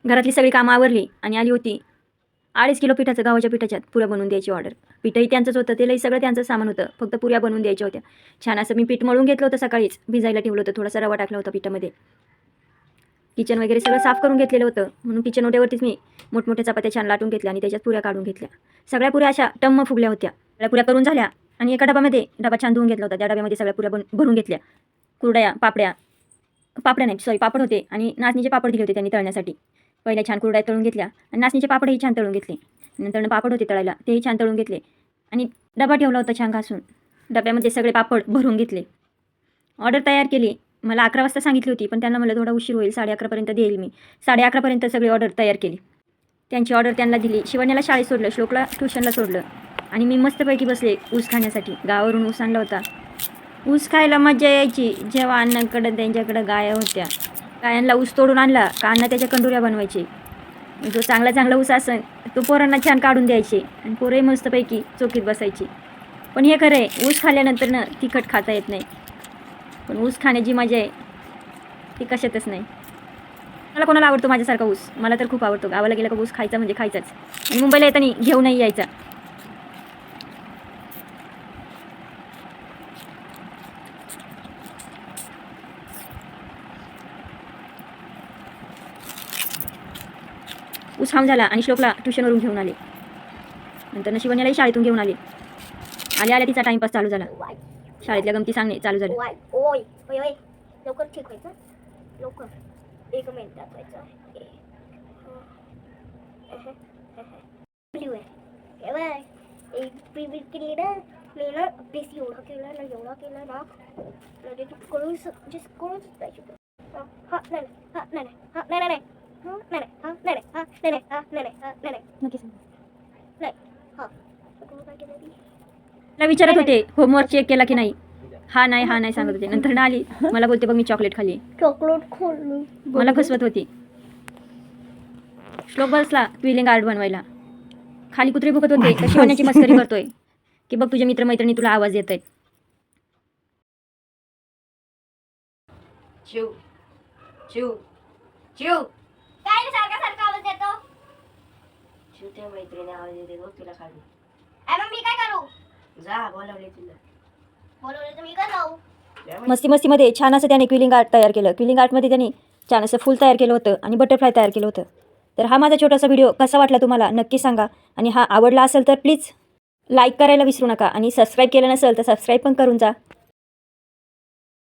घरातली सगळी कामं आवरली आणि आली होती 2.5 किलो पिठाचं, गव्हाच्या पिठाच्या पुऱ्या बनवून द्यायची ऑर्डर. पिठंही त्यांचंच होतं, तेलही सगळं त्यांचं सामान होतं, फक्त पुऱ्या बनवून द्यायच्या होत्या. छान असं मी पीठ मळून घेतलं होतं, सकाळीच भिजायला ठेवलं होतं, थोडासा रवा टाकला होता पिठामध्ये. किचन वगैरे सगळं साफ करून घेतलेलं होतं, म्हणून किचन ओट्यावरतीच मी मोठमोठ्या चपात्या छान लाटून घेतल्या आणि त्याच्यात पुऱ्या काढून घेतल्या. सगळ्या पुऱ्या अशा टम्म फुगल्या होत्या. सगळ्या पुऱ्या करून झाल्या आणि एका डबा छान धुवून घेतला होता. त्या डब्यामध्ये सगळ्या पुऱ्या भरून घेतल्या. कुरड्या, पापड्या नाही सॉरी पापड होते आणि नाचणीचे पापड दिले होते त्यांनी तळण्यासाठी. पहिल्या छान कुरड्या तळून घेतल्या आणि नाचणीचे पापडही छान तळून घेतले. नंतर पापड होते तळायला, तेही छान तळून घेतले आणि डबा ठेवला होता छान घासून. डब्यामध्ये सगळे पापड भरून घेतले. ऑर्डर तयार केली. मला 11 वाजता सांगितली होती, पण त्यांना मला थोडा उशीर होईल, 11:30पर्यंत देईल मी. 11:30पर्यंत सगळी ऑर्डर तयार केली. त्यांची ऑर्डर त्यांना दिली. शिवण्याला शाळेत सोडलं, श्लोकला ट्युशनला सोडलं आणि मी मस्तपैकी बसले ऊस खाण्यासाठी. गावावरून ऊस आणला होता. ऊस खायला मजा यायची जेव्हा अण्णांकडं त्यांच्याकडं गाया होत्या. गायांना ऊस तोडून आणला का अण्णा त्याच्या कंडुऱ्या बनवायचे. जो चांगला ऊस असेल तो पोरांना छान काढून द्यायचे आणि पोरंही मस्तपैकी चौकीत बसायची. पण हे खरं आहे, ऊस खाल्ल्यानंतर ना तिखट खाता येत नाही, पण ऊस खाण्याची मजा आहे ती कशातच नाही. मला कोणाला आवडतो माझ्यासारखा ऊस? मला तर खूप आवडतो. गावाला गेला का ऊस खायचा म्हणजे खायचाच आणि मुंबईला येताना घेऊनही यायचा. ऊस खाऊन झाला आणि श्लोकला ट्युशनवरून घेऊन आले. नंतर शिवण्यालाही शाळेतून घेऊन आले. आल्या तिचा टाइमपास चालू झाला. शाळेतल्या गमती सांगणे चालू झालं. ओय ओय ओय लवकर ठीक व्हायचं, लवकर 1 मिनिटात व्हायचं. एक प्रीमिट केली ना मी ना अभ्यास एवढा केला ना म्हणजे तू कळून पाहिजे. हा नाही हा नाही हा नाही नाही हा नाही हा नाही हा नाही हा नाही नक्की सांग. नाही हा काय केलं ती? मला विचारत होते होमवर्क चेक केला की नाही. हा नाही सांगत होते. नंतर ना आली मला बोलते बघ मी चॉकलेट खाल्ली. चॉकलेट खाल्ली मला फसवत होती. श्लोक बसला ट्विलिंग आर्ट बनवायला. खाली कुत्रे भुकत होते तर शिवण्याची मस्करी करतोय की बघ तुझे मित्रमैत्रिणी तुला आवाज देत आहेत. चिव चिव चिव काय सारखा आवाज येतो? चिव त्या मैत्रिणी आवाज येते बघ तुला खाली. मग मी काय करू? जा बोलावले तुला. बोलवलं तर मी काय जाऊ? मस्तीमध्ये छान असं त्याने क्विलिंग आर्ट तयार केलं. क्विलिंग आर्टमध्ये त्यांनी छान असं फूल तयार केलं होतं आणि बटरफ्लाय तयार केलं होतं. तर हा माझा छोटासा व्हिडिओ कसा वाटला तुम्हाला नक्की सांगा आणि हा आवडला असेल तर प्लीज लाईक करायला विसरू नका आणि सबस्क्राईब केलं नसेल तर सबस्क्राईब पण करून जा.